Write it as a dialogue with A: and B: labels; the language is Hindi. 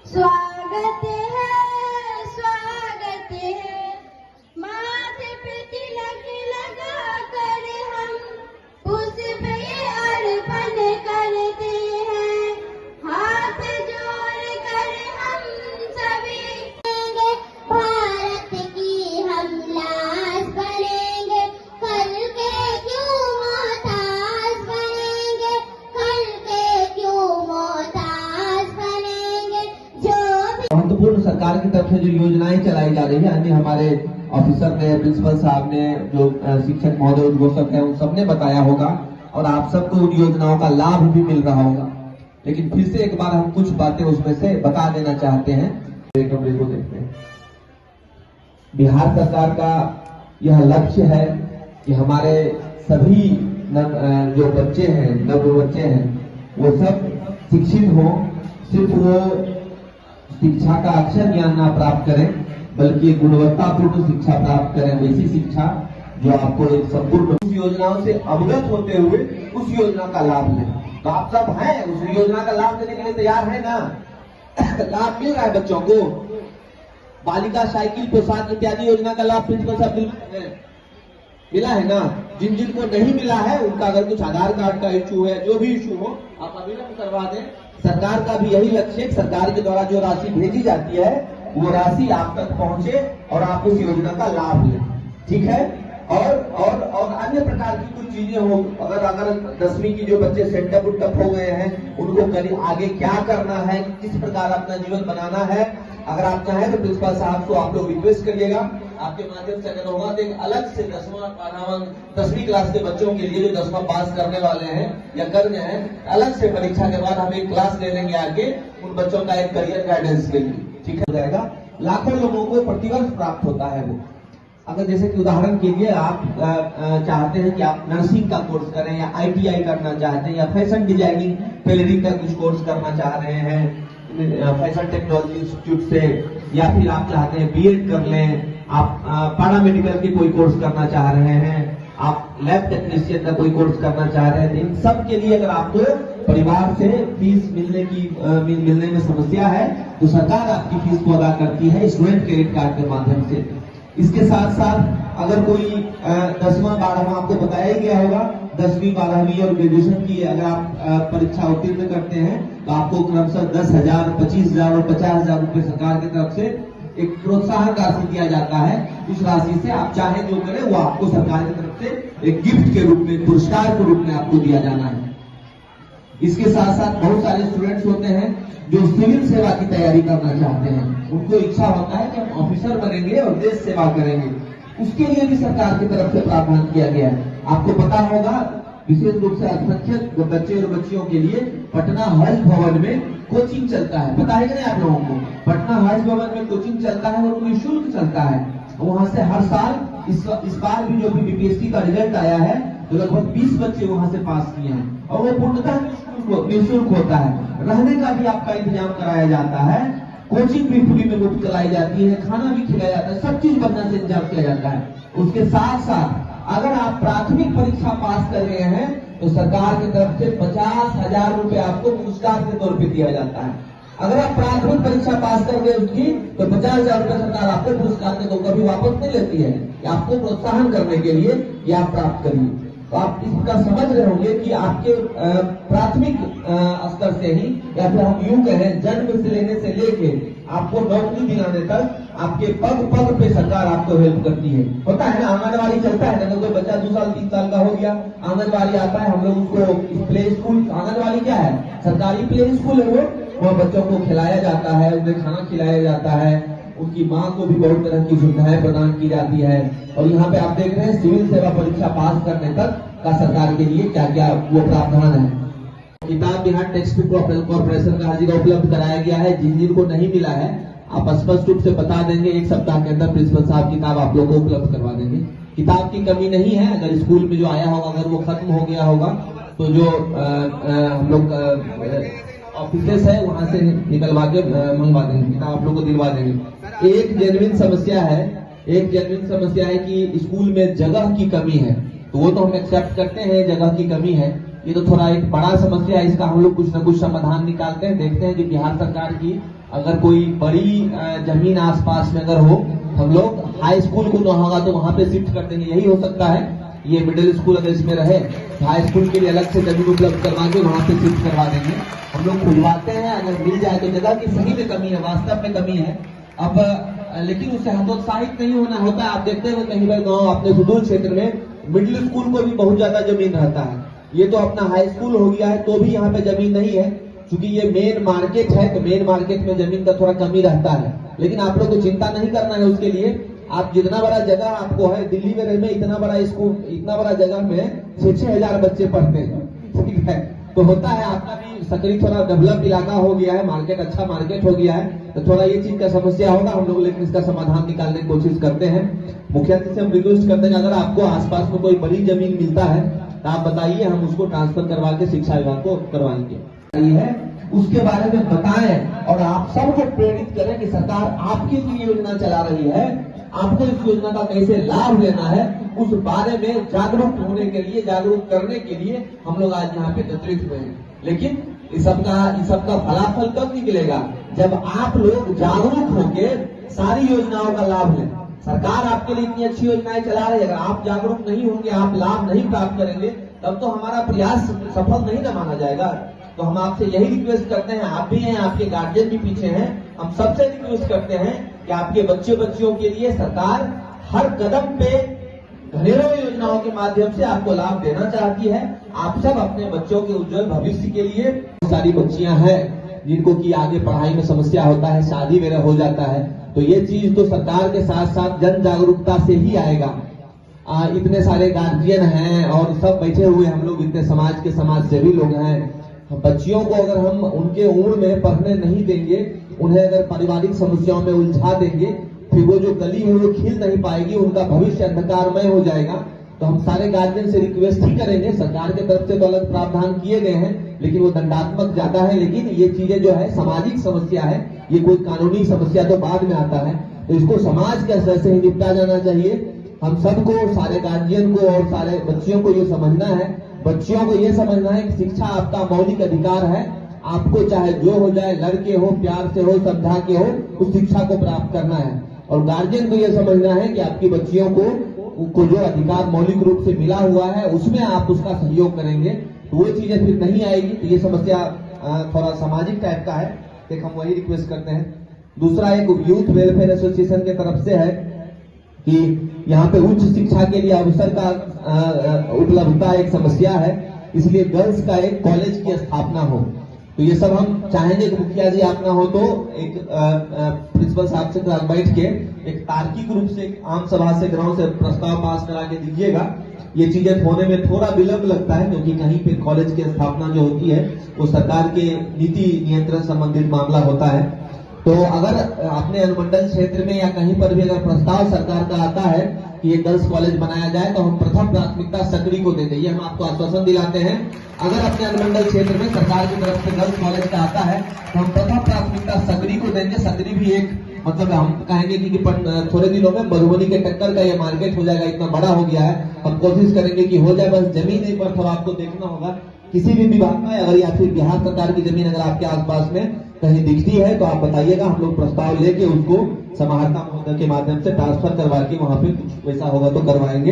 A: स्वागत है माथे पे तिलक लगा कर हम पुष्प ये अर्पण करते हैं। हाथ जोड़ कर हम सभी भारत की हम लाज बनेंगे, कल के क्यों मोहताज बनेंगे, कल के क्यों मोहताज बनेंगे। जो
B: महत्वपूर्ण सरकार की तरफ से जो योजनाएं चलाई जा रही है, अन्य हमारे ऑफिसर ने, प्रिंसिपल साहब ने, जो शिक्षक महोदय उद्घोषक है, उन सबने बताया होगा और आप सबको उन योजनाओं का लाभ भी मिल रहा होगा। लेकिन फिर से एक बार हम कुछ बातें उसमें से बता देना चाहते हैं। कमरे को देखते हैं। बिहार सरकार का यह लक्ष्य है कि हमारे सभी जो बच्चे हैं, नव बच्चे हैं, वो सब शिक्षित हो। सिर्फ वो शिक्षा का अक्षर ज्ञान ना प्राप्त करें, बल्कि गुणवत्तापूर्ण शिक्षा प्राप्त करें, वैसी शिक्षा जो आपको एक संपूर्ण उस योजनाओं से अवगत होते हुए उस योजना का लाभ लें। तो आप सब हैं उस योजना का लाभ लेने के लिए तैयार है ना? लाभ मिल रहा है बच्चों को। बालिका साइकिल प्रोत्साहन इत्यादि योजना का लाभ प्रिंसिपल साहब मिला है ना? जिन जिनको नहीं मिला है उनका अगर कुछ आधार कार्ड का इशू है, जो भी इशू हो, आप अविलंब करवा दें। सरकार का भी यही लक्ष्य है, सरकार के द्वारा जो राशि भेजी जाती है वो राशि आप तक पहुंचे और आप उस योजना का लाभ लें। ठीक है? और अन्य प्रकार की कुछ चीजें हो, अगर 10वीं की जो बच्चे सेटअप उटअप हो गए हैं, उनको करीब आगे क्या करना है, किस प्रकार अपना जीवन बनाना है, अगर आप चाहें तो प्रिंसिपल साहब को आप लोग रिक्वेस्ट करिएगा। आपके माध्यम से अगर होगा तो एक अलग से 10वीं क्लास के बच्चों के लिए जो 10वां पास करने वाले हैं या कर गए हैं, अलग से परीक्षा के बाद हम एक क्लास ले लेंगे आगे उन बच्चों का एक करियर गाइडेंस के लिए। ठीक हो जाएगा। लाखों लोगों को प्रतिवर्ष प्राप्त होता है वो। अगर जैसे कि उदाहरण के लिए आप चाहते हैं कि आप नर्सिंग का कोर्स करें या ITI करना चाहते हैं या फैशन डिजाइनिंग टेलरिंग का कुछ कोर्स करना चाह रहे हैं फैशन टेक्नोलॉजी इंस्टीट्यूट से, या फिर आप चाहते हैं BEd कर लें, आप पैरामेडिकल की कोई कोर्स करना चाह रहे हैं, आप लैब टेक्नीशियन का कोई कोर्स करना चाह रहे हैं, इन सब के लिए अगर आपको परिवार से फीस मिलने में समस्या है तो सरकार आपकी फीस को अदा करती है स्टूडेंट क्रेडिट कार्ड के माध्यम से। इसके साथ साथ अगर कोई 10वां 12वां आपको बताया ही गया होगा, 10वीं 12वीं और ग्रेजुएशन की अगर आप परीक्षा उत्तीर्ण करते हैं तो आपको क्रमशः 10,000, 25,000 और 50,000 रुपए सरकार की तरफ से एक प्रोत्साहन राशि दिया जाता है। उस राशि से आप चाहे जो करें वो आपको सरकार की तरफ से एक गिफ्ट के रूप में, पुरस्कार के रूप में आपको दिया जाना है। इसके साथ साथ बहुत सारे स्टूडेंट्स होते हैं जो सिविल सेवा की तैयारी करना चाहते हैं, उनको इच्छा होता है कि हम ऑफिसर बनेंगे और देश सेवा करेंगे, उसके लिए भी सरकार की तरफ से प्रावधान किया गया है। आपको पता होगा विशेष रूप से अल्पसंख्यक बच्चे और बच्चियों के लिए पटना हज भवन में कोचिंग चलता है। पता है कि नहीं आप लोगों को? पटना हज भवन में कोचिंग चलता है और निःशुल्क चलता है। वहां से हर साल इस बार भी जो भी BPSC का रिजल्ट आया है तो लगभग 20 बच्चे वहां से पास किए हैं और वो पूर्णतः निःशुल्क होता है। रहने का भी आपका इंतजाम कराया जाता है, कोचिंग भी फ्री में मुफ्त चलाई जाती है, खाना भी खिलाया जाता है, सब चीज बढ़िया से इंतजाम किया जाता है। उसके साथ साथ अगर आप प्राथमिक परीक्षा पास कर रहे हैं तो सरकार की तरफ से 50,000 रुपए आपको पुरस्कार के तौर पर दिया जाता है। अगर आप प्राथमिक परीक्षा पास कर गए उसकी तो 50,000 रुपए सरकार आपको पुरस्कार के तौर पर कभी वापस नहीं लेती है। आपको प्रोत्साहन करने के लिए ये आप प्राप्त करिए। तो आप इस प्रकार समझ रहे होंगे कि आपके प्राथमिक स्तर से ही, या फिर हम यूं कहें जन्म से लेने से लेके आपको नौकरी दिलाने तक आपके पग पग पे सरकार आपको हेल्प करती है। होता है ना, आंगनबाड़ी चलता है ना, कोई बच्चा 2 साल 3 साल का हो गया, आंगनबाड़ी आता है, हम लोग उसको प्ले स्कूल, आंगनबाड़ी क्या है? सरकारी प्ले स्कूल है वो बच्चों को खिलाया जाता है, उन्हें खाना खिलाया जाता है, उनकी माँ को भी बहुत तरह की सुविधाएं प्रदान की जाती है। और यहाँ पे आप देख रहे हैं सिविल सेवा परीक्षा पास करने तक का सरकार के लिए क्या क्या वो प्रावधान है। किताब बिहार टेक्स्ट बुक कॉर्पोरेशन का हर जगह उपलब्ध कराया गया है। जिनको नहीं मिला है आप स्पष्ट रूप से बता देंगे, 1 सप्ताह के अंदर प्रिंसिपल साहब किताब आप लोगों को उपलब्ध करवा देंगे। किताब की कमी नहीं है, अगर स्कूल में जो आया होगा अगर वो खत्म हो गया होगा तो जो हम लोग ऑफिसेस है वहां से निकलवा के मंगवा देंगे, किताब आप लोग को दिलवा देंगे। एक जेन्युइन समस्या है कि स्कूल में जगह की कमी है, तो वो तो हम एक्सेप्ट करते हैं जगह की कमी है। ये तो थोड़ा एक बड़ा समस्या है, इसका हम लोग कुछ न कुछ समाधान निकालते हैं, देखते हैं कि बिहार सरकार की अगर कोई बड़ी जमीन आसपास में अगर हो, हम लोग हाई स्कूल को ना होगा तो वहां पे शिफ्ट कर देंगे, यही हो सकता है। ये मिडिल स्कूल अगर इसमें रहे, हाई स्कूल के लिए अलग से जमीन उपलब्ध करवा के वहां पे शिफ्ट करवा देंगे। हम लोग खुलवाते हैं, अगर मिल जाए तो जगह की सही में कमी है, वास्तव में कमी है। अब लेकिन उससे हतोत्साहित नहीं होना होता है। आप देखते हैं कहीं बार गाँव अपने सुदूर क्षेत्र में मिडिल स्कूल को भी बहुत ज्यादा जमीन रहता है। ये तो अपना हाई स्कूल हो गया है तो भी यहाँ पे जमीन नहीं है, क्योंकि ये मेन मार्केट है, तो मेन मार्केट में जमीन का थोड़ा कमी रहता है। लेकिन आप लोग को चिंता नहीं करना है उसके लिए। आप जितना बड़ा जगह आपको है, दिल्ली में इतना बड़ा स्कूल, इतना बड़ा जगह में 6-6 हजार बच्चे पढ़ते हैं, ठीक है। तो होता है आपका भी सकरी थोड़ा डेवलप इलाका हो गया है, मार्केट अच्छा मार्केट हो गया है, तो थोड़ा ये चीज का समस्या होगा हम लोग, लेकिन इसका समाधान निकालने की कोशिश करते हैं। मुखिया जी से हम रिक्वेस्ट करते हैं अगर आपको आसपास में कोई बड़ी जमीन मिलता है तो आप बताइए, हम उसको ट्रांसफर करवा के शिक्षा विभाग को करवाएंगे। है उसके बारे में बताएं और आप सबको प्रेरित करें कि सरकार आपके लिए योजना चला रही है, आपको इस योजना का कैसे लाभ लेना है, उस बारे में जागरूक होने के लिए, जागरूक करने के लिए हम लोग आज यहाँ पे एकत्रित हुए हैं। लेकिन इस सबका फलाफल कब निकलेगा? जब आप लोग जागरूक होके सारी योजनाओं का लाभ लें। सरकार आपके लिए इतनी अच्छी योजनाएं चला रही है, अगर आप जागरूक नहीं होंगे, आप लाभ नहीं प्राप्त करेंगे, तब तो हमारा प्रयास सफल नहीं न माना जाएगा। तो हम आपसे यही रिक्वेस्ट करते हैं, आप भी हैं, आपके गार्जियन भी पीछे हैं, हम सबसे रिक्वेस्ट करते हैं कि आपके बच्चे बच्चियों के लिए सरकार हर कदम पे घरेलू योजनाओं के माध्यम से आपको लाभ देना चाहती है। आप सब अपने बच्चों के उज्जवल भविष्य के लिए, सारी बच्चियां हैं जिनको की आगे पढ़ाई में समस्या होता है, शादी वगैरह हो जाता है, तो ये चीज तो सरकार के साथ साथ जन जागरूकता से ही आएगा। इतने सारे गार्जियन हैं और सब बैठे हुए हम लोग, इतने समाज के समाज सेवी लोग हैं। बच्चियों को अगर हम उनके उम्र में पढ़ने नहीं देंगे, उन्हें अगर पारिवारिक समस्याओं में उलझा देंगे, फिर वो जो गली है वो खिल नहीं पाएगी, उनका भविष्य अंधकारमय हो जाएगा। तो हम सारे गार्जियन से रिक्वेस्ट ही करेंगे, सरकार की तरफ से तो अलग प्रावधान किए गए हैं, लेकिन वो दंडात्मक ज्यादा है, लेकिन ये चीजें जो है सामाजिक समस्या है, ये कोई कानूनी समस्या तो बाद में आता है, तो इसको समाज के स्तर से ही निपटा जाना चाहिए। हम सबको, सारे गार्जियन को और सारे बच्चियों को ये समझना है, बच्चियों को ये समझना है कि शिक्षा आपका मौलिक अधिकार है। आपको चाहे जो हो जाए, लड़के हो, प्यार से हो, समझा के हो, उस शिक्षा को प्राप्त करना है। और गार्जियन को यह समझना है कि आपकी बच्चियों को जो अधिकार मौलिक रूप से मिला हुआ है उसमें आप उसका सहयोग करेंगे, तो वो चीजें फिर नहीं आएगी। तो ये समस्या थोड़ा सामाजिक टाइप का है, एक हम वही रिक्वेस्ट करते हैं। दूसरा एक यूथ वेलफेयर एसोसिएशन के तरफ से है कि यहाँ पे उच्च शिक्षा के लिए अवसर का उपलब्धता एक समस्या है, इसलिए गर्ल्स का एक कॉलेज की स्थापना हो। तो ये सब हम चाहेंगे कि मुखिया जी आप ना हो तो एक प्रिंसिपल साहब से बैठ के एक तार्किक रूप से आम सभा से ग्राउंड से प्रस्ताव पास करा के दीजिएगा। ये चीजें होने में थोड़ा विलंब लगता है, क्योंकि कहीं पे कॉलेज की स्थापना जो होती है वो सरकार के नीति नियंत्रण संबंधित मामला होता है। तो अगर अपने अनुमंडल क्षेत्र में या कहीं पर भी अगर प्रस्ताव सरकार का आता है कि ये गर्ल्स कॉलेज बनाया जाए, तो हम प्रथम प्राथमिकता सकरी को देंगे, ये हम आपको आश्वासन दिलाते हैं। अगर अपने अनुमंडल क्षेत्र में सरकार की तरफ से गर्ल्स कॉलेज का आता है तो हम प्रथम प्राथमिकता सकरी को देंगे। सकरी भी एक मतलब हम कहेंगे कि थोड़े दिनों में मधुबनी के टक्कर का ये मार्केट हो जाएगा, इतना बड़ा हो गया है। हम कोशिश करेंगे कि हो जाए, बस जमीन एक बार थोड़ा आपको देखना होगा, किसी भी विभाग में अगर या फिर बिहार सरकार की जमीन अगर आपके आसपास में कहीं दिखती है तो आप बताइएगा, हम लोग प्रस्ताव लेके उसको समाहर्ता महोदय के माध्यम से ट्रांसफर करवा के वहां पे कुछ वैसा होगा तो करवाएंगे।